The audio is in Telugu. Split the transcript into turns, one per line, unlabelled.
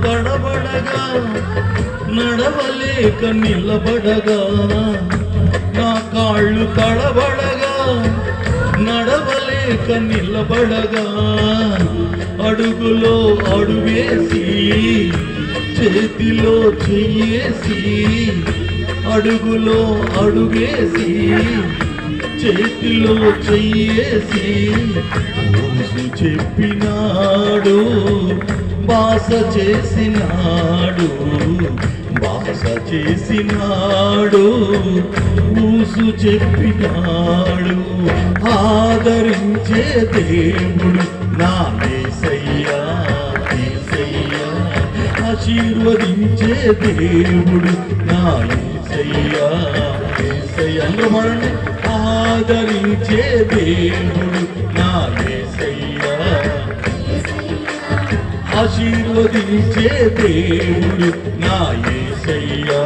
తడబడగా నడవలేక నిలబడగా నా కాళ్ళు తడబడగా నడవలేక నిలబడగా అడుగులో అడుగేసి చేతిలో చెయ్యేసి అడుగులో అడుగేసి చేతిలో చెయ్యేసి ఊసు చెప్పినాడు బాస చేసినాడు బాస చేసినాడు ఊసు చెప్పినాడు ఆదరించే దేవుడు నా యేసయ్యా యేసయ్యా ఆశీర్వదించే దేవుడు నా యేసయ్యా యేసయ్యా అందరూ ఆదరించే దేవుడు నా యేసయ్యా ఆశీర్వదించే దేవుడు నా యేసయ్యా